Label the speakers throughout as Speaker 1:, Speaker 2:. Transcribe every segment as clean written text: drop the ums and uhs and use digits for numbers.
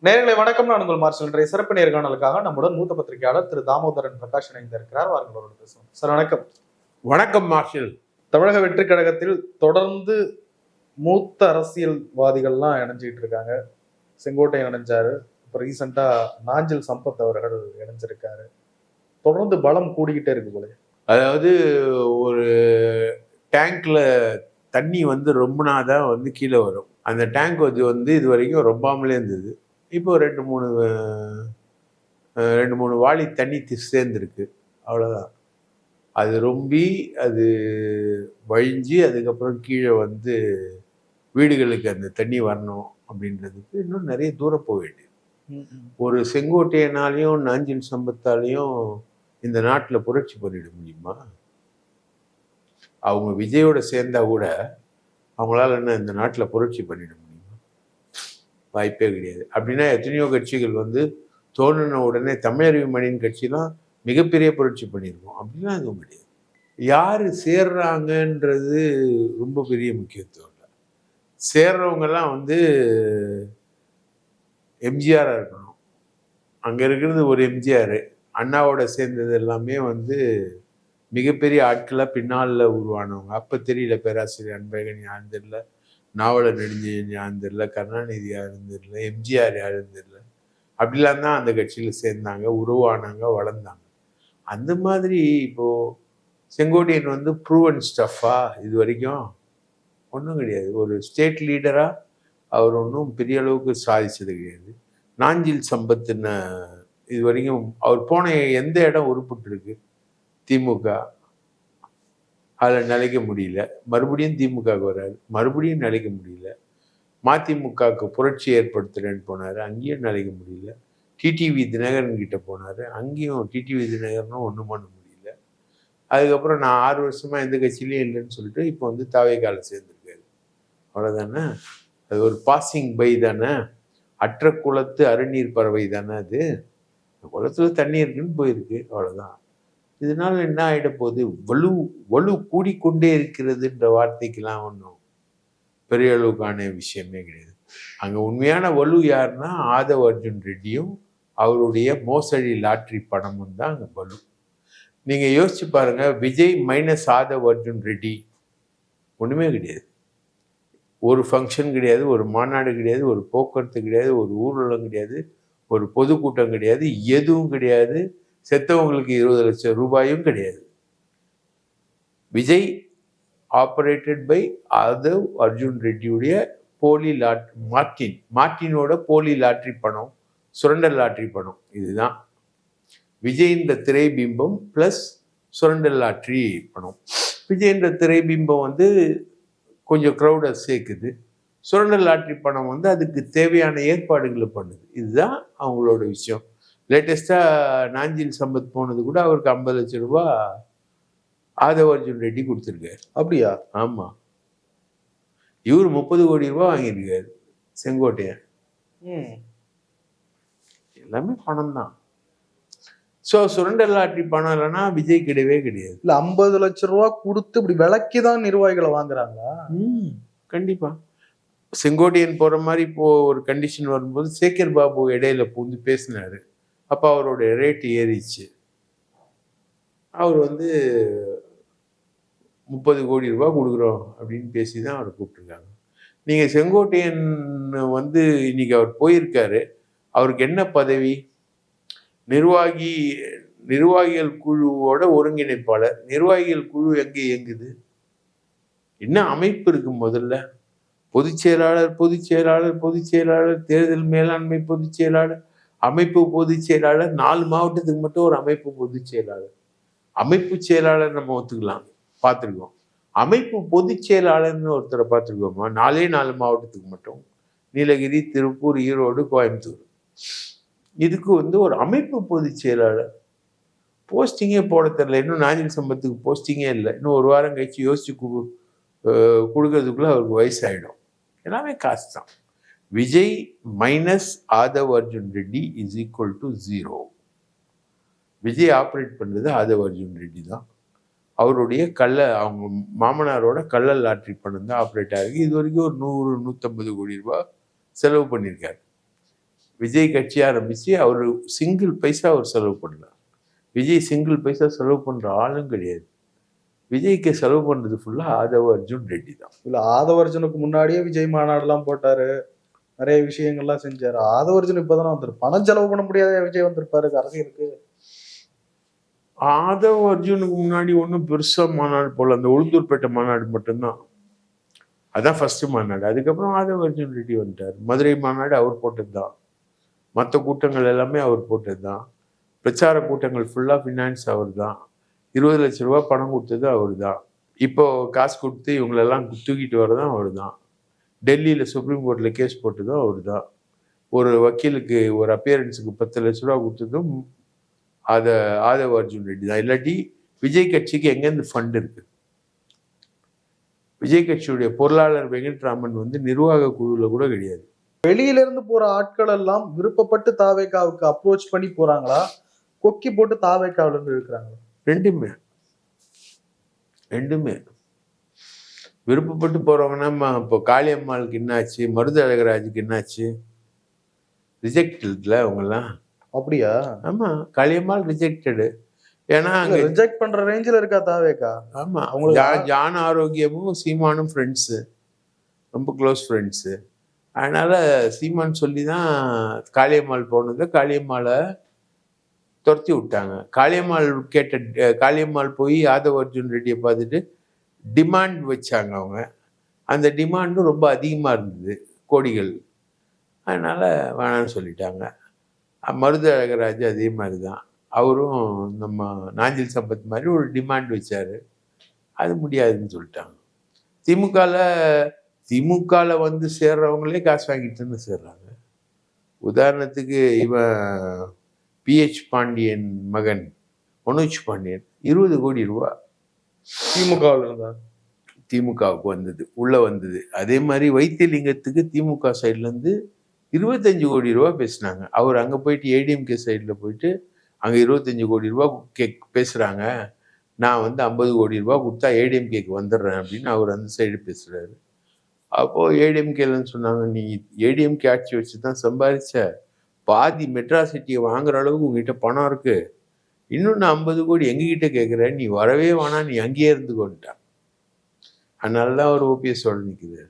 Speaker 1: நேர்களை வணக்கம். நான் உங்கள் மார்ஷல். இன்றைய சிறப்பு நேர்காணலுக்காக நம்முடன் மூத்த பத்திரிகையாளர் திரு தாமோதரன் பிரகாஷ் இணைந்திருக்கிறார். வாருங்களோடு பேசுவோம். சார் வணக்கம்.
Speaker 2: வணக்கம் மார்ஷல்.
Speaker 1: தமிழக வெற்றி கழகத்தில் தொடர்ந்து மூத்த அரசியல்வாதிகள்லாம் இணைஞ்சிட்டு இருக்காங்க. செங்கோட்டையன் இணைஞ்சாரு. இப்போ ரீசெண்டா நாஞ்சில் சம்பத் அவர்கள் இணைஞ்சிருக்காரு. தொடர்ந்து பலம் கூடிக்கிட்டே இருக்கு போல.
Speaker 2: அதாவது ஒரு டேங்க்ல தண்ணி ரொம்ப நாள் கீழே வரும். அந்த டேங்க் இது வரைக்கும் ரொம்பாமலே இருந்தது. இப்போ ரெண்டு மூணு வாளி தண்ணி சேர்ந்துருக்கு, அவ்வளோதான். அது ரொம்பி அது வழிஞ்சு அதுக்கப்புறம் கீழே வீடுகளுக்கு அந்த தண்ணி வரணும் அப்படின்றதுக்கு இன்னும் நிறைய தூரம் போக வேண்டியது. ஒரு செங்கோட்டையனாலையும் நாஞ்சில் சம்பத்தாலையும் இந்த நாட்டில் புரட்சி பண்ணிட முடியுமா? அவங்க விஜயோட சேர்ந்தா கூட அவங்களால என்ன இந்த நாட்டில் புரட்சி பண்ணிட முடியுமா? வாய்ப்பே கிடையாது. அப்படின்னா எத்தனையோ கட்சிகள் தோணுன உடனே தமிழறிவு மணியின் கட்சிலாம் மிகப்பெரிய புரட்சி பண்ணியிருக்கோம். அப்படிலாம் எதுவும் கிடையாது. யார் சேர்றாங்கன்றது ரொம்ப பெரிய முக்கியத்துவம் இல்லை. சேர்றவங்கெல்லாம் எம்ஜிஆராக இருக்கணும். அங்கே இருக்கிறது ஒரு எம்ஜிஆர். அண்ணாவோட சேர்ந்தது எல்லாமே மிகப்பெரிய ஆட்களாக பின்னால் உருவானவங்க. அப்போ தெரியல பேராசிரியர் அன்பழகன் யாரும் தெரியல, நாவலர் நெடுஞ்செழியன் யாரும் தெரியல, கருணாநிதி யாரும் தெரியல, எம்ஜிஆர் யாரும் தெரியல. அப்படிலாம் தான் அந்த கட்சியில் சேர்ந்தாங்க, உருவானாங்க, வளர்ந்தாங்க. அந்த மாதிரி இப்போது செங்கோட்டையன் ப்ரூவன் ஸ்டஃபா? இது வரைக்கும் ஒன்றும் கிடையாது. ஒரு ஸ்டேட் லீடராக அவர் ஒன்றும் பெரிய அளவுக்கு சாதிச்சது கிடையாது. நாஞ்சில் சம்பத்துன்னு இது வரைக்கும் அவர் போன எந்த இடம் உருப்பிட்டுருக்கு? திமுக அதில் நிலைக்க முடியல. மறுபடியும் திமுகவுக்கு வர்றாரு, மறுபடியும் நிலைக்க முடியல. மதிமுகவுக்கு புரட்சி ஏற்படுத்துறேன்னு போனார், அங்கேயும் நிலைக்க முடியல. டிடிவி தினகரன் கிட்ட போனார், அங்கேயும் டிடிவி தினகரனும் ஒன்றும் பண்ண முடியல. அதுக்கப்புறம் நான் 6 வருஷமாக எந்த கட்சியிலையும் இல்லைன்னு சொல்லிட்டு இப்போ தாவேக்கால சேர்ந்துருக்காரு. அவ்வளோதானே? அது ஒரு பாசிங் பை தானே. அற்ற குளத்து அருநீர் பறவை தானே அது. குளத்துல தண்ணி இருக்குன்னு போயிருக்கு, அவ்வளோதான். இதனால என்ன ஆகிட போகுது? வலு கூடிக்கொண்டே இருக்கிறதுன்ற வார்த்தைக்கெல்லாம் ஒன்றும் பெரிய அளவுக்கான விஷயமே கிடையாது. அங்கே உண்மையான வலு யாருன்னா ஆதவ் அர்ஜுன் ரெட்டியும் அவருடைய மோசடி லாட்ரி பணமும் தான் அங்கே வலு. நீங்கள் யோசிச்சு பாருங்க, விஜய் மைனஸ் ஆதவ் அர்ஜுன் ரெட்டி ஒன்றுமே கிடையாது. ஒரு ஃபங்க்ஷன் கிடையாது, ஒரு மாநாடு கிடையாது, ஒரு போக்குவரத்து கிடையாது, ஒரு ஊர்வலம் கிடையாது, ஒரு பொதுக்கூட்டம் கிடையாது, எதுவும் கிடையாது. செத்தவங்களுக்கு 20 லட்சம் ரூபாயும் கிடையாது. விஜய் ஆப்ரேட்டட் பை ஆதவ் அர்ஜுன் ரெட்டியுடைய போலி மார்டினோட போலி லாட்ரி பணம், சுரண்டல் லாட்ரி பணம். இதுதான் விஜய்ன்ற திரைபிம்பம் பிளஸ் சுரண்டல் லாட்ரி பணம். விஜய்ன்ற திரைபிம்பம் கொஞ்சம் க்ரௌடை சேர்க்குது. சுரண்டல் லாட்ரி பணம் அதுக்கு தேவையான ஏற்பாடுகளை பண்ணுது. இதுதான் அவங்களோட விஷயம். லேட்டஸ்டாக நாஞ்சில் சம்பத் போனது கூட அவருக்கு 50 லட்சம் ரூபா ஆதவ் அர்ஜுன் ரெட்டி கொடுத்துருக்காரு.
Speaker 1: அப்படியா?
Speaker 2: ஆமாம். இவர் 30 கோடி ரூபாய் வாங்கியிருக்காரு செங்கோட்டையன். எல்லாமே பணம் தான். ஸோ சுரண்டல் லாட்ரி பணம் இல்லைன்னா விஜய் கிடையவே கிடையாது.
Speaker 1: இல்லை, 50 லட்சம் ரூபா கொடுத்து இப்படி விலைக்கு தான் நிர்வாகிகளை வாங்குறாங்களா?
Speaker 2: கண்டிப்பாக. செங்கோட்டையன் போகிற மாதிரி இப்போது ஒரு கண்டிஷன் வரும்போது சேகர் பாபு இடையில பூந்து பேசினார். அப்போ அவரோட ரேட்டு ஏறிச்சு. அவர் 30 கோடி ரூபாய் கொடுக்குறோம் அப்படின்னு பேசி தான் அவர் கூப்பிட்டுருக்காங்க. நீங்கள் செங்கோட்டையன் இன்னைக்கு அவர் போயிருக்காரு. அவருக்கு என்ன பதவி? நிர்வாகிகள் குழுவோட ஒருங்கிணைப்பாளர். நிர்வாகிகள் குழு எங்கே இயங்குது? என்ன அமைப்பு இருக்கு? முதல்ல பொதுச் செயலாளர், தேர்தல் மேலாண்மை பொதுச் செயலாளர், அமைப்பு பொதுச் செயலாளர். 4 மாவட்டத்துக்கு மட்டும் ஒரு அமைப்பு பொதுச் செயலாளர். அமைப்பு செயலாளர் நம்ம ஒத்துக்கலாம், பார்த்துருக்கோம். அமைப்பு பொதுச் செயலாளர்னு ஒருத்தரை பார்த்துருக்கோமா? 4 மாவட்டத்துக்கு மட்டும். நீலகிரி, திருப்பூர், ஈரோடு, கோயம்புத்தூர். இதுக்கு ஒரு அமைப்பு பொதுச் செயலாளர் போஸ்டிங்கே போட தெரியல. இன்னும் நாஞ்சில் சம்பத்துக்கு போஸ்டிங்கே இல்லை. இன்னும் ஒரு வாரம் கழிச்சு யோசிச்சு கொடுக்கறதுக்குள்ள அவருக்கு வயசாயிடும். எல்லாமே காசு தான். Vijay minus Aadhav Arjun Reddy is equal to 0. Vijay operate பண்ணுறது ஆதவ் அர்ஜுன் ரெட்டி தான். அவருடைய அவங்க மாமனாரோட கள்ள லாட்ரி பணம் தான் ஆப்ரேட் ஆகிருக்கு. இது வரைக்கும் ஒரு 100-150 கோடி ரூபாய் செலவு பண்ணியிருக்காரு. விஜய் கட்சி ஆரம்பிச்சு அவர் சிங்கிள் பைசா அவர் செலவு பண்ணல. விஜய் சிங்கிள் பைசா செலவு பண்ற ஆளும் கிடையாது. விஜய்க்கு செலவு பண்றது ஃபுல்லா ஆதவ அர்ஜுன் ரெட்டி தான்.
Speaker 1: இல்ல ஆதவர்ஜுனுக்கு முன்னாடியே விஜய் மாநாடு எல்லாம் போட்டாரு, நிறைய விஷயங்கள்லாம் செஞ்சாரு. ஆதவர்ஜுன் இப்பதானே வந்திரு, பணம் செலவு பண்ண முடியாத விஜய் வந்திருப்பாரு அரசியலுக்கு.
Speaker 2: ஆதவ அர்ஜுனுக்கு முன்னாடி ஒன்றும் பெருசா மாநாடு போல, அந்த உளுந்தூர்பேட்டை மாநாடு மட்டும்தான். அதான் ஃபர்ஸ்ட் மாநாடு. அதுக்கப்புறம் ஆதவ அர்ஜுன் ரெட்டி வந்துட்டார். மதுரை மாநாடு அவர் போட்டது தான். மற்ற கூட்டங்கள் எல்லாமே அவர் போட்டது தான். பிரச்சார கூட்டங்கள் ஃபுல்லா ஃபினான்ஸ் அவர் தான். 20 லட்சம் ரூபாய் பணம் கொடுத்தது அவர் தான். இப்போ காசு கொடுத்து இவங்களெல்லாம் தூக்கிட்டு வரதும் அவர் தான். டெல்லியில சுப்ரீம் கோர்ட்ல கேஸ் போட்டதும் அவர் தான். ஒரு வக்கீலுக்கு ஒரு அப்பியரன்ஸுக்கு 10 லட்ச ரூபா கொடுத்ததும் ஆதவ அர்ஜுன் ரெட்டி தான். இல்லாட்டி விஜய் கட்சிக்கு எங்கேருந்து ஃபண்ட் இருக்கு? விஜய் கட்சியுடைய பொருளாளர் வெங்கட்ராமன் வந்து நிர்வாக குழுல கூட கிடையாது.
Speaker 1: வெளியில இருந்து போற ஆட்கள் எல்லாம் விருப்பப்பட்டு தாவேக்காவுக்கு அப்ரோச் பண்ணி போறாங்களா, கொக்கி போட்டு தாவேக்காவில இருந்து இருக்கிறாங்களா?
Speaker 2: ரெண்டுமே ரெண்டுமே விருப்பப்பட்டு போறவங்கன்னா, இப்போ காளியம்மாளுக்கு என்னாச்சு, மருது அழகராஜுக்கு என்னாச்சு? ரிஜெக்டட்ல அவங்கெல்லாம்.
Speaker 1: அப்படியா?
Speaker 2: ஆமா, காளியம்மாள் ரிஜெக்டடு. ஏன்னா அங்க
Speaker 1: ரிஜெக்ட் பண்ற ரேஞ்சில இருக்கா தாவேக்கா?
Speaker 2: ஆமா,
Speaker 1: அவங்களுக்கு
Speaker 2: ஜான் ஆரோக்கியமும் சீமானும் ஃப்ரெண்ட்ஸு, ரொம்ப க்ளோஸ் ஃப்ரெண்ட்ஸு. அதனால சீமான் சொல்லி தான் காளியம்மாள் போனது. காளியம்மாளை துரத்தி விட்டாங்க. காளியம்மாள் போய் ஆதவ அர்ஜுன் ரெட்டியை பார்த்துட்டு டிமாண்ட் வச்சாங்க அவங்க. அந்த டிமாண்டும் ரொம்ப அதிகமாக இருந்தது, கோடிகள். அதனால வேணான்னு சொல்லிட்டாங்க. மருது அழகராஜ் அதே மாதிரி தான். அவரும் நம்ம நாஞ்சில் சம்பத் மாதிரி ஒரு டிமாண்ட் வச்சாரு. அது முடியாதுன்னு சொல்லிட்டாங்க. திமுகவில் வந்து சேர்றவங்களே காசு வாங்கிட்டு சேர்றாங்க. உதாரணத்துக்கு இவன் பிஹெச் பாண்டியன் மகன் மனோஜ் பாண்டியன் 20 கோடி ரூபா
Speaker 1: திமுகவில் இருந்தா
Speaker 2: திமுகவுக்கு வந்தது, உள்ள வந்தது. அதே மாதிரி வைத்தியலிங்கத்துக்கு திமுக சைட்ல இருந்து 25 கோடி ரூபா பேசினாங்க. அவர் அங்க போயிட்டு ஏடிஎம்கே சைட்ல போயிட்டு அங்க 25 கோடி ரூபா பேசுறாங்க. நான் வந்து 50 கோடி ரூபா கொடுத்தா ஏடிஎம்கேக்கு வந்துடுறேன் அப்படின்னு அவர் அந்த சைடு பேசுறாரு. அப்போ ஏடிஎம்கேலன்னு சொன்னாங்க, நீ ஏடிஎம்கே ஆட்சி வச்சுதான் சம்பாதிச்ச, பாதி மெட்ராசிட்டியை வாங்குற அளவுக்கு உங்ககிட்ட பணம் இருக்கு, இன்னும் நான் 50 கோடி எங்ககிட்ட கேட்குறேன், நீ வரவே வேணாம், நீ அங்கேயே இருந்துக்கொண்டான். அதனாலதான் அவர் ஓபிஎஸோட நிற்குது.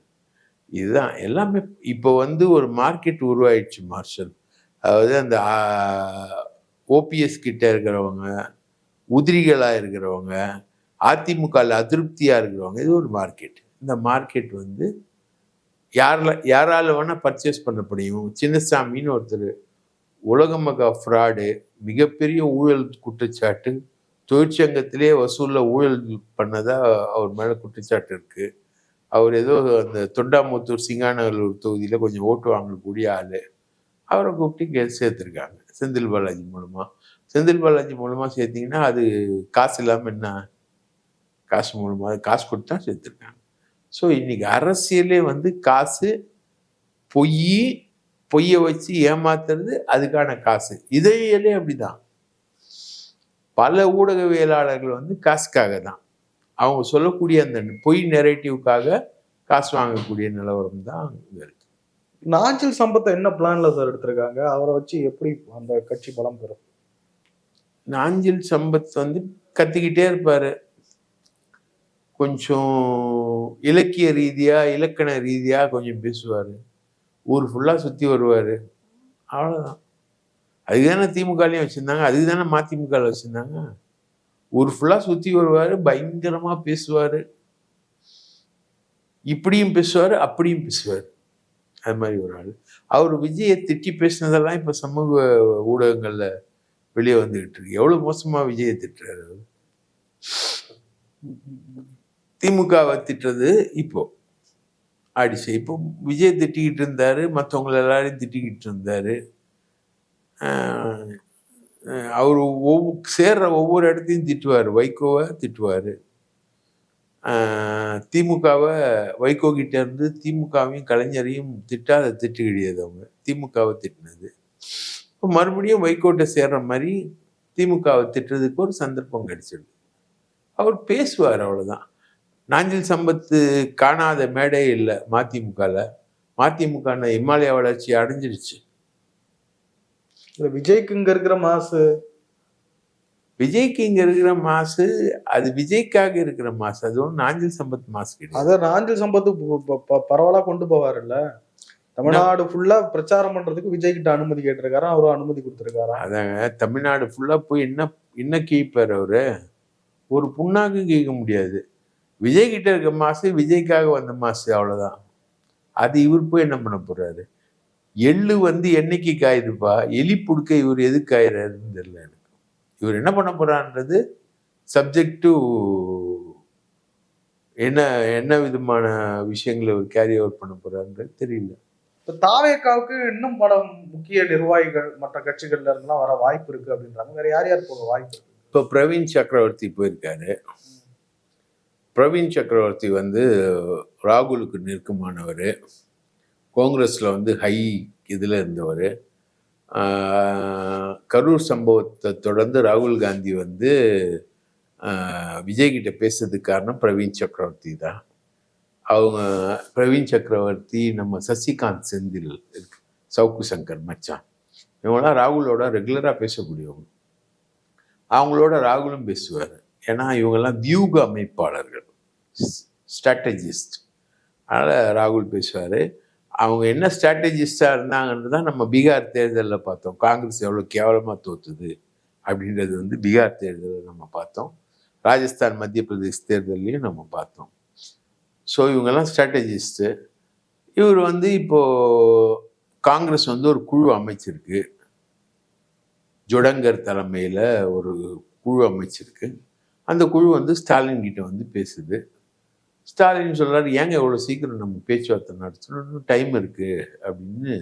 Speaker 2: இதுதான் எல்லாமே. இப்போ வந்து ஒரு மார்க்கெட் உருவாயிடுச்சு மார்ஷல். அதாவது அந்த ஓபிஎஸ் கிட்ட இருக்கிறவங்க, உதிரிகளா இருக்கிறவங்க, அதிமுக அதிருப்தியா இருக்கிறவங்க, இது ஒரு மார்க்கெட். இந்த மார்க்கெட் வந்து யாரால வேணா பர்ச்சேஸ் பண்ண முடியும். சின்னசாமின்னு ஒருத்தர் உலகமகா ஃப்ராடு, மிகப்பெரிய ஊழல் குற்றச்சாட்டு, தொழிற்சங்கத்திலே வசூலில் ஊழல் பண்ணதா அவர் மேலே குற்றச்சாட்டு இருக்கு. அவர் ஏதோ அந்த தொண்டாமுத்தூர் சிங்காநல்லூர் தொகுதியில் கொஞ்சம் ஓட்டு வாங்கக்கூடிய ஆள். அவரை கூப்பிட்டு சேர்த்துருக்காங்க செந்தில் பாலாஜி மூலமாக. செந்தில் பாலாஜி மூலமாக சேர்த்திங்கன்னா அது காசு இல்லாமல் என்ன, காசு மூலமாக காசு கொடுத்து தான் சேர்த்துருக்காங்க. ஸோ இன்னைக்கு அரசியலே வந்து காசு, பொய்யை வச்சு ஏமாத்துறது, அதுக்கான காசு. இதையிலே அப்படிதான். பல ஊடகவியலாளர்கள் வந்து காசுக்காக தான், அவங்க சொல்லக்கூடிய அந்த பொய் நெரேட்டிவ்காக காசு வாங்கக்கூடிய நிலவரம் தான் இருக்கு.
Speaker 1: நாஞ்சில் சம்பத்தை என்ன பிளான்ல சார் எடுத்திருக்காங்க? அவரை வச்சு எப்படி அந்த கட்சி பலம் பெறும்?
Speaker 2: நாஞ்சில் சம்பத் வந்து கத்திக்கிட்டே இருப்பாரு. கொஞ்சம் இலக்கிய ரீதியா, இலக்கண ரீதியா கொஞ்சம் பேசுவாரு. ஊர் ஃபுல்லா சுத்தி வருவாரு. அவ்வளவுதான். அதுதானே திமுகலையும் வச்சிருந்தாங்க, அதுதானே மதிமுக வச்சிருந்தாங்க. ஊர் ஃபுல்லா சுத்தி வருவாரு, பயங்கரமா பேசுவாரு. இப்படியும் பேசுவாரு, அப்படியும் பேசுவாரு. அது மாதிரி ஒரு ஆள். அவர் விஜயை திட்டி பேசினதெல்லாம் இப்ப சமூக ஊடகங்கள்ல வெளியே வந்துகிட்டு இருக்கு. எவ்வளவு மோசமா விஜயை திட்டுறாரு. திமுகவை திட்டுறது இப்போ ஆடிச்சு. இப்போ விஜய் திட்டிக்கிட்டு இருந்தாரு, மற்றவங்களை எல்லாரையும் திட்டிக்கிட்டு இருந்தாரு. அவர் சேர்ற ஒவ்வொரு இடத்தையும் திட்டுவார். வைகோவை திட்டுவார், திமுகவை வைகோ கிட்ட இருந்து திமுகவையும் கலைஞரையும் திட்டாத திட்டு கிடையாது. அவங்க திமுகவை திட்டினது. இப்போ மறுபடியும் வைகோட்ட சேர்ற மாதிரி திமுகவை திட்டுறதுக்கு ஒரு சந்தர்ப்பம் கிடைச்சிடுது. அவர் பேசுவார், அவ்வளோதான். நாஞ்சில் சம்பத்து காணாத மேடே இல்லை மதிமுகவில். மதிமுக இமாலய வளர்ச்சி அடைஞ்சிடுச்சு.
Speaker 1: விஜய்க்கு இங்க இருக்கிற மாசு,
Speaker 2: விஜய்க்கு இங்க இருக்கிற மாசு அது விஜய்க்காக இருக்கிற மாசு, அது ஒன்றும் நாஞ்சில் சம்பத் மாசு கிடையாது.
Speaker 1: அத நாஞ்சில் சம்பத்து பரவலா கொண்டு போவாருல்ல. தமிழ்நாடு ஃபுல்லா பிரச்சாரம் பண்றதுக்கு விஜய் கிட்ட அனுமதி கேட்டிருக்காரு, அவரும் அனுமதி கொடுத்திருக்காரா?
Speaker 2: அதாங்க, தமிழ்நாடு ஃபுல்லா போய் என்ன கேட்பார் அவரு? ஒரு புண்ணாக்கு கேட்க முடியாது. விஜய் கிட்ட இருக்க மாசு விஜய்க்காக வந்த மாசு, அவ்வளவுதான். அது இவர் போய் என்ன பண்ண போறாரு? எள்ளு வந்து என்னைக்கு காயுதுப்பா, எலி புடுக்க இவர் எதுக்கு காயிறாருன்னு தெரியல எனக்கு. இவர் என்ன பண்ண போறான்றது சப்ஜெக்ட் டு என்ன என்ன விதமான விஷயங்களை இவர் கேரி அவுட் பண்ண போறான்றது தெரியல.
Speaker 1: இப்ப தாவேகாவுக்கு இன்னும் பல முக்கிய நிர்வாகிகள் மற்ற கட்சிகள்ல இருந்தெல்லாம் வர வாய்ப்பு இருக்கு அப்படின்றாங்க. வேற யார் யார் போக வாய்ப்பு இருக்கு?
Speaker 2: இப்போ பிரவீன் சக்கரவர்த்தி போயிருக்காரு. பிரவீன் சக்கரவர்த்தி வந்து ராகுலுக்கு நெருக்கமானவர், காங்கிரஸ்ல வந்து ஹை இதில் இருந்தவர். கரூர் சம்பவத்தை தொடர்ந்து ராகுல் காந்தி வந்து விஜய் கிட்ட பேசுறதுக்கு காரணம் பிரவீன் சக்கரவர்த்தி தான். அவங்க பிரவீன் சக்கரவர்த்தி, நம்ம சசிகாந்த் செந்தில் இருக்கு, சவுக்கு சங்கர் மச்சான், இவங்களாம் ராகுலோட ரெகுலராக பேசக்கூடியவங்க. அவங்களோட ராகுலும் பேசுவார். ஏன்னா இவங்கெல்லாம் வியூக அமைப்பாளர்கள், ஸ்ட்ராட்டஜிஸ்ட். அதனால் ராகுல் பேசுவார். அவங்க என்ன ஸ்ட்ராட்டஜிஸ்டாக இருந்தாங்கன்னு தான் நம்ம பீகார் தேர்தலில் பார்த்தோம். காங்கிரஸ் எவ்வளோ கேவலமாக தோற்றுது அப்படின்றது வந்து பீகார் தேர்தலில் நம்ம பார்த்தோம். ராஜஸ்தான் மத்திய பிரதேஷ் தேர்தலையும் நம்ம பார்த்தோம். ஸோ இவங்கெல்லாம் ஸ்ட்ராட்டஜிஸ்ட்டு. இவர் வந்து இப்போது காங்கிரஸ் வந்து ஒரு குழு அமைச்சிருக்கு, ஜொடங்கர் தலைமையில் ஒரு குழு அமைச்சிருக்கு. அந்த குழு வந்து ஸ்டாலின் கிட்ட வந்து பேசுது. ஸ்டாலின் சொல்கிறாரு, ஏங்க எவ்வளோ சீக்கிரம் நம்ம பேச்சுவார்த்தை நடத்தணும், டைம் இருக்குது அப்படின்னு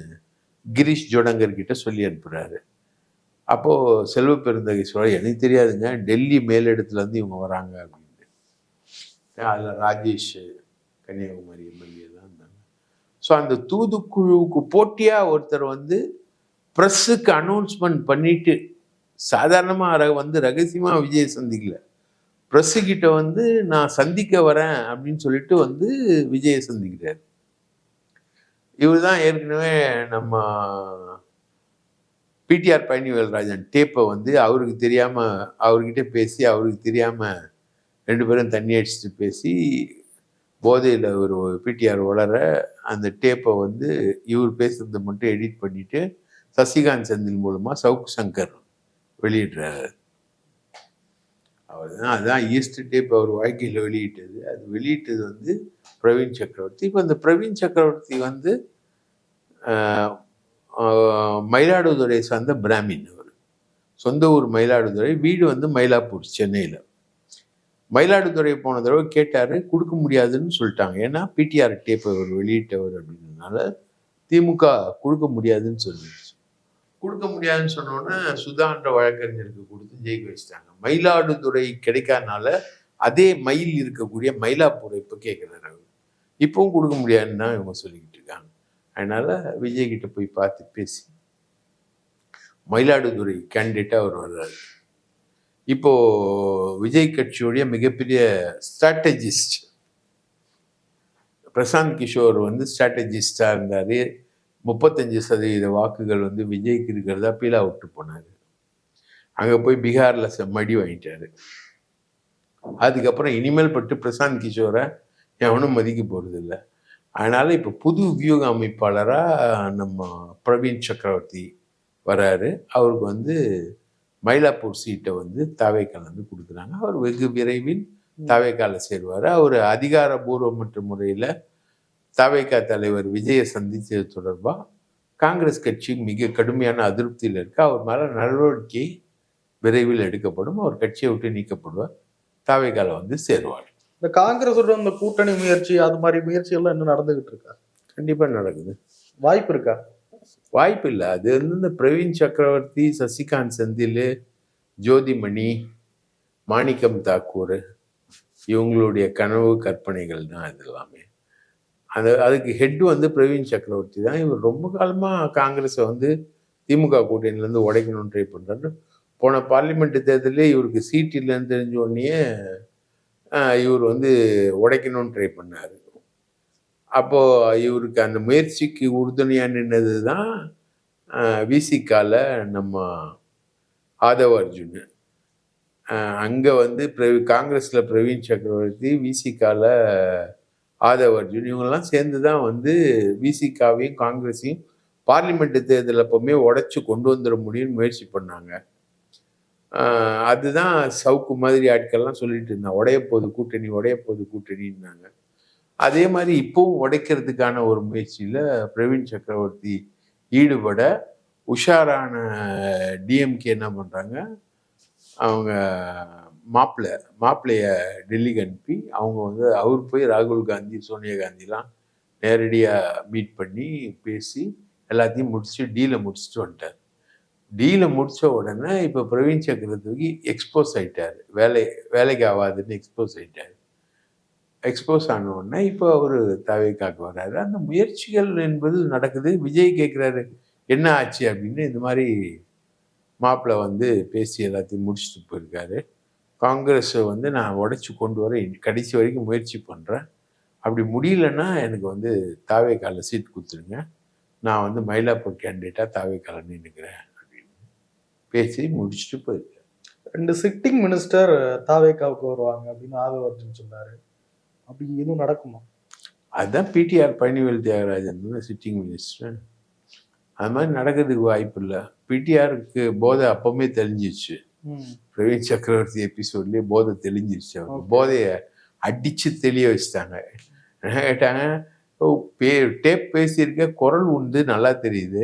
Speaker 2: கிரீஷ் ஜொடங்கர் கிட்ட சொல்லி அனுப்புகிறாரு. அப்போது செல்வ பெருந்தகை சொல்ல, எனக்கு தெரியாதுங்க, டெல்லி மேலிடத்துலேருந்து இவங்க வராங்க அப்படின்னு. அதில் ராஜேஷ் கன்னியாகுமரி எம்எல்ஏ தான் இருந்தாங்க. ஸோ அந்த தூதுக்குழுவுக்கு போட்டியாக ஒருத்தர் வந்து ப்ரெஸ்ஸுக்கு அனௌன்ஸ்மெண்ட் பண்ணிட்டு, சாதாரணமாக வந்து ரகசியமாக விஜய் சந்திக்கல, ப்ரெஸ்ஸுக்கிட்ட வந்து நான் சந்திக்க வரேன் அப்படின்னு சொல்லிட்டு வந்து விஜயை சந்திக்கிறார். இவர் தான் ஏற்கனவே நம்ம பிடிஆர் பழனிவேல்ராஜன் டேப்பை வந்து அவருக்கு தெரியாமல் அவர்கிட்ட பேசி, அவருக்கு தெரியாமல் 2 பேரும் தண்ணி அடிச்சுட்டு பேசி போதையில் ஒரு பிடிஆர் வளர அந்த டேப்பை வந்து இவர் பேசுறதை மட்டும் எடிட் பண்ணிட்டு சசிகாந்த் செந்தில் மூலமாக சவுக்கு சங்கர் வெளியிடுறாரு. அவர் தான், அதுதான் ஈஸ்ட் டேப் அவர் வாழ்க்கையில் வெளியிட்டது. அது வெளியிட்டது வந்து பிரவீன் சக்கரவர்த்தி. இப்போ அந்த பிரவீன் சக்கரவர்த்தி வந்து மயிலாடுதுறை சார்ந்த பிராமின். அவர் சொந்த ஊர் மயிலாடுதுறை, வீடு வந்து மயிலாப்பூர் சென்னையில். மயிலாடுதுறை போன தடவை கேட்டார், கொடுக்க முடியாதுன்னு சொல்லிட்டாங்க. ஏன்னா பிடிஆர் டேப் அவர் வெளியிட்டவர் அப்படின்றதுனால திமுக கொடுக்க முடியாதுன்னு சொல்லிடுச்சு. கொடுக்க முடியாதுன்னு சொன்னோன்னே சுதான்ற வழக்கறிஞருக்கு கொடுத்து ஜெயிக்க வச்சுட்டாங்க. மயிலாடுதுறை கிடைக்காதனால அதே மயில் இருக்கக்கூடிய மயிலாப்பூரை இப்போ கேட்குறாரு அவர். இப்பவும் கொடுக்க முடியாதுன்னு தான் இவங்க சொல்லிக்கிட்டு இருக்காங்க. அதனால விஜய் கிட்ட போய் பார்த்து பேசி மயிலாடுதுறை கேண்டிடேட்டாக அவர் வர்றாரு. இப்போ விஜய் கட்சியுடைய மிகப்பெரிய ஸ்ட்ராட்டஜிஸ்ட் பிரசாந்த் கிஷோர் வந்து ஸ்ட்ராட்டஜிஸ்டாக இருந்தார். 35% வாக்குகள் வந்து விஜய்க்கு இருக்கிறதா பீலா விட்டு போனார். அங்கே போய் பீகாரில் மடி வாங்கிட்டாரு. அதுக்கப்புறம் இனிமேல் பட்டு பிரசாந்த் கிஷோரை எவனும் மதிக்க போகிறதில்ல. அதனால் இப்போ புது வியூக அமைப்பாளராக நம்ம பிரவீன் சக்கரவர்த்தி வராரு. அவருக்கு வந்து மயிலாப்பூர் சீட்டை வந்து தாவேக்கால கொடுக்குறாங்க. அவர் வெகு விரைவில் தாவேக்கால சேருவார். அவர் அதிகாரபூர்வமற்ற முறையில் தாவேக்கா தலைவர் விஜயை சந்தித்தது தொடர்பாக காங்கிரஸ் கட்சி மிக கடுமையான அதிருப்தியில் இருக்கு. அவர் மேலே நடவடிக்கை விரைவில் எடுக்கப்படும். அவர் கட்சியை விட்டு நீக்கப்படுவார். தாவேக்கால வந்து சேருவார்.
Speaker 1: இந்த காங்கிரஸோட இந்த கூட்டணி முயற்சி, அது மாதிரி முயற்சி எல்லாம் இன்னும் நடந்துகிட்டு இருக்கா?
Speaker 2: கண்டிப்பாக நடக்குது.
Speaker 1: வாய்ப்பு இருக்கா?
Speaker 2: வாய்ப்பு இல்லை. அது வந்து இந்த பிரவீன் சக்கரவர்த்தி, சசிகாந்த் செந்தில், ஜோதிமணி, மாணிக்கம் தாக்கூர் இவங்களுடைய கனவு கற்பனைகள் தான் இது எல்லாமே. அதுக்கு ஹெட் வந்து பிரவீன் சக்கரவர்த்தி தான். இவர் ரொம்ப காலமாக காங்கிரஸை வந்து திமுக கூட்டணியிலேருந்து உடைக்கணும்னு ட்ரை பண்ணுறாரு. போன பார்லிமெண்ட் தேர்தலே இவருக்கு சீட் இல்லைன்னு தெரிஞ்ச உடனே இவர் வந்து உடைக்கணும்னு ட்ரை பண்ணார். அப்போது இவருக்கு அந்த முயற்சிக்கு உறுதுணையாக நின்னது தான் விசிகால நம்ம ஆதவ அர்ஜுன், அங்கே வந்து காங்கிரஸில் பிரவீன் சக்கரவர்த்தி, விசிகால ஆதவ அர்ஜுன், இவங்கெல்லாம் சேர்ந்து தான் வந்து விசிகாவையும் காங்கிரஸையும் பார்லிமெண்ட் தேர்தல் அப்பவுமே உடைச்சு கொண்டு வந்துட முடியும்னு முயற்சி பண்ணாங்க. அதுதான் சவுக்கு மாதிரி ஆட்கள்லாம் சொல்லிட்டு இருந்தாங்க, உடைய போகுது கூட்டணின்னாங்க. அதே மாதிரி இப்பவும் உடைக்கிறதுக்கான ஒரு முயற்சியில் பிரவீன் சக்கரவர்த்தி ஈடுபட உஷாரான டிஎம்கே என்ன பண்ணுறாங்க, அவங்க மாப்பிள்ளைய டெல்லிக்கு அனுப்பி அவங்க வந்து அவர் போய் ராகுல் காந்தி, சோனியா காந்திலாம் நேரடியாக மீட் பண்ணி பேசி எல்லாத்தையும் டீலை முடிச்சுட்டு வந்துட்டார். டீலை முடித்த உடனே இப்போ பிரவீன் சக்கரவர்த்திக்கு எக்ஸ்போஸ் ஆகிட்டார், வேலைக்கு ஆகாதுன்னு எக்ஸ்போஸ் ஆன உடனே இப்போ அவர் தவேகாக்கு வர்றாரு. அந்த முயற்சிகள் என்பது நடக்குது. விஜய் கேட்குறாரு என்ன ஆச்சு அப்படின்னு. இந்த மாதிரி மாப்பிள்ளை வந்து பேசி எல்லாத்தையும் முடிச்சுட்டு போயிருக்காரு. காங்கிரஸை வந்து நான் உடைச்சி கொண்டு வர கடைசி வரைக்கும் முயற்சி பண்ணுறேன், அப்படி முடியலன்னா எனக்கு வந்து தாவேகால சீட் கொடுத்துருங்க, நான் வந்து மயிலாப்பூர் கேண்டிடேட்டாக தாவேகால நின்றுக்கிறேன் அப்படின்னு பேசி முடிச்சுட்டு போயிருக்காரு.
Speaker 1: 2 சிட்டிங் மினிஸ்டர் தாவேகாவுக்கு வருவாங்க அப்படின்னு ஆதவ அர்ஜுன் சொன்னாரு. அப்படி எதுவும் நடக்குமா?
Speaker 2: அதுதான் PTR Palanivel Thiagarajan sitting minister. அது மாதிரி நடக்கிறதுக்கு வாய்ப்பு இல்லை. பிடிஆருக்கு போதை அப்பவுமே தெளிஞ்சிச்சு. பிரவீன் சக்கரவர்த்தி எபிசோட்லயே போதை தெளிஞ்சிருச்சு. அவர் போதையை அடிச்சு தெளிய வச்சுட்டாங்க. என்ன கேட்டாங்க, டேப் பேசியிருக்க குரல் உண்டு நல்லா தெரியுது,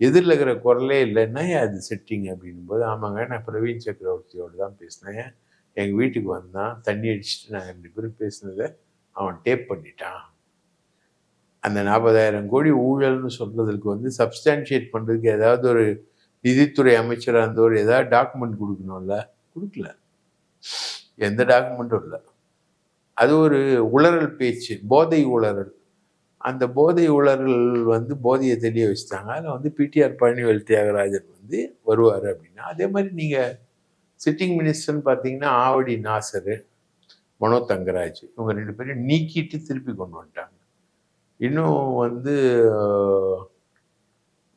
Speaker 2: எதிரில் இருக்கிற குரலே இல்லைன்னா அது செட்டிங் அப்படின்னும் போது, ஆமாங்க நான் பிரவீன் சக்கரவர்த்தியோடு தான் பேசினேன், எங்கள் வீட்டுக்கு வந்தான், தண்ணி அடிச்சுட்டு நாங்கள் 2 பேரும் பேசினதை அவன் டேப் பண்ணிட்டான். அந்த 40,000 கோடி ஊழல்னு சொல்றதுக்கு வந்து சப்ஸ்டான்ஷியேட் பண்ணுறதுக்கு ஏதாவது ஒரு நிதித்துறை அமைச்சராக இருந்தவர் ஏதாவது டாக்குமெண்ட் கொடுக்கணும்ல, கொடுக்கல, எந்த டாக்குமெண்ட்டும் இல்லை. அது ஒரு உளறல் பேச்சு, போதை உளறல். அந்த போதை உளறல் வந்து போதையை தெளிய வச்சுட்டாங்க. அதில் வந்து பிடிஆர் பழனிவேல் தியாகராஜன் வந்து வருவார் அப்படின்னா. அதே மாதிரி நீங்கள் சிட்டிங் மினிஸ்டர்னு பார்த்தீங்கன்னா ஆவடி நாசர், மனோ தங்கராஜ், இவங்க 2 பேரும் நீக்கிட்டு திருப்பி கொண்டு வந்துட்டாங்க. இன்னும் வந்து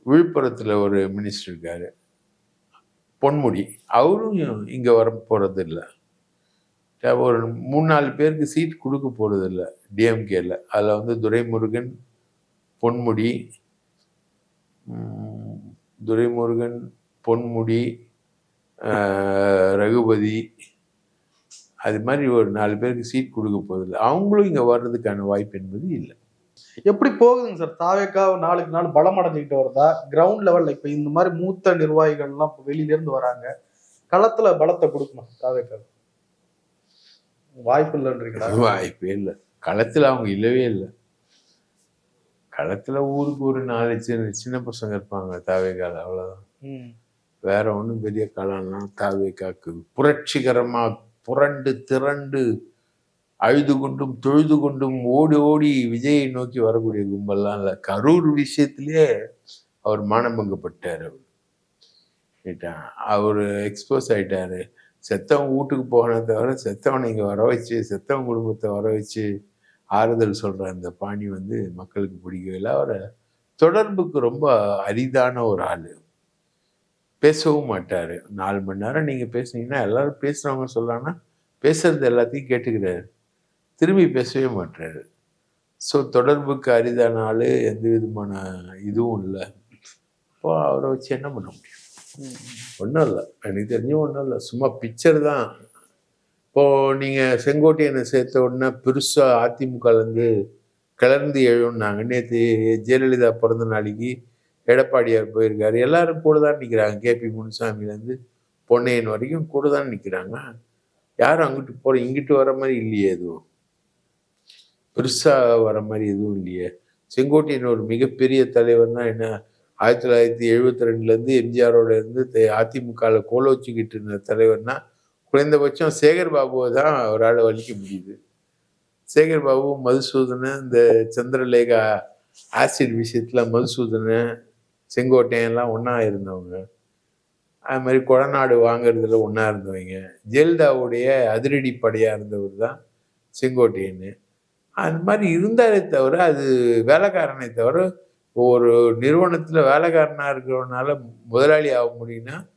Speaker 2: விழுப்புரத்தில் ஒரு மினிஸ்டர் இருக்காரு பொன்முடி, அவரும் இங்கே வர போகிறது இல்லை. ஒரு 3-4 பேருக்கு சீட் கொடுக்க போகிறது இல்லை டிஎம்கேல. அதில் வந்து துரைமுருகன், பொன்முடி, ரகுபதி, அது மாதிரி ஒரு 4 பேருக்கு சீட் கொடுக்க போதில்லை. அவங்களும் இங்கே வர்றதுக்கான வாய்ப்பு என்பது இல்லை.
Speaker 1: எப்படி போகுதுங்க சார்? தாவேகா நாளுக்கு நாள் பலம் அடைஞ்சுக்கிட்டு வருதா? கிரவுண்ட் லெவல்ல இப்ப இந்த மாதிரி மூத்த நிர்வாகிகள்லாம் வெளியில இருந்து வராங்க, களத்துல பலத்தை கொடுக்கணும் தாவேகா, வாய்ப்பு இல்லைன்றீங்களா?
Speaker 2: வாய்ப்பே இல்லை. களத்துல அவங்க இல்லவே இல்லை. களத்துல ஊருக்கு ஒரு 4 சின்ன பசங்க இருப்பாங்க தாவேகால, அவ்வளவுதான். வேற ஒன்றும் பெரிய களம்லாம் தாவேகாக்கு புரட்சிகரமா புரண்டு திரண்டு அழுது கொண்டும் தொழுது கொண்டும் ஓடி ஓடி விஜயை நோக்கி வரக்கூடிய கும்பல்லாம் இல்லை. கரூர் விஷயத்திலே அவர் மானபங்கப்பட்டார். அவர் எக்ஸ்போஸ் ஆயிட்டாரு. செத்தவன் வீட்டுக்கு போகணும் தவிர செத்தவனை இங்கே வர வச்சு, செத்தவன் குடும்பத்தை வர வச்சு ஆறுதல் சொல்ற அந்த பாணி வந்து மக்களுக்கு பிடிக்கவே இல்லை. அவரை தொடர்புக்கு ரொம்ப அரிதான ஒரு ஆள். பேசவும் மாட்டார். 4 மணி நேரம் நீங்கள் பேசுனீங்கன்னா எல்லாரும் பேசுகிறவங்க சொல்லலாம்னா பேசுறது எல்லாத்தையும் கேட்டுக்கிறாரு, திரும்பி பேசவே மாட்டாரு. ஸோ தொடர்புக்கு அரிதான ஆள், எந்த விதமான இதுவும் இல்லை. இப்போ அவரை வச்சு என்ன பண்ண முடியும்? ஒன்றும் இல்லை, எனக்கு தெரிஞ்சும் ஒன்றும் இல்லை, சும்மா பிக்சர் தான். இப்போது நீங்கள் செங்கோட்டையனை சேர்த்த உடனே பெருசாக அதிமுகலேருந்து கிளர்ந்து எழுன்னாங்க. நேற்று ஜெயலலிதா பிறந்த நாளைக்கு எடப்பாடியார் போயிருக்காரு, எல்லாரும் கூட தான் நிற்கிறாங்க. கேபி முனுசாமிலேருந்து பொன்னையன் வரைக்கும் கூட தான் நிற்கிறாங்க. யாரும் அங்கிட்டு போகிற இங்கிட்டு வர மாதிரி இல்லையே, எதுவும் பெருசாக வர மாதிரி எதுவும் இல்லையே. செங்கோட்டையன் ஒரு மிகப்பெரிய தலைவர்னா என்ன, 1972 எம்ஜிஆரோட இருந்து அதிமுகவில் கோலோச்சிக்கிட்டு இருந்த தலைவர்னா குறைந்தபட்சம் சேகர் பாபுவை தான் அவரால் வலிக்க முடியுது. சேகர் பாபு, மதுசூதனன், இந்த சந்திரலேகா ஆசிட் விஷயத்தில் மதுசூதனன், செங்கோட்டையெல்லாம் ஒன்றா இருந்தவங்க. அது மாதிரி கொடநாடு வாங்கிறதுல ஒன்றா இருந்தவங்க. ஜெயலலிதாவுடைய அதிரடி படையாக இருந்தவர் தான் செங்கோட்டையன். அது மாதிரி இருந்தாரே தவிர, அது வேலைக்காரனை தவிர ஒரு நிறுவனத்தில் வேலைக்காரனாக இருக்கிறவனால முதலாளி ஆக முடியும்னா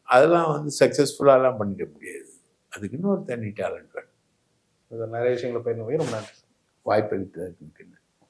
Speaker 2: அதெல்லாம் வந்து சக்ஸஸ்ஃபுல்லாலாம் பண்ணிட முடியாது. அதுக்குன்னு ஒரு தனி டேலண்ட் வேணும்.
Speaker 1: நிறைய விஷயங்களை பயிர்ந்து ரொம்ப நன்றி.
Speaker 2: வாய்ப்பளித்ததுக்கு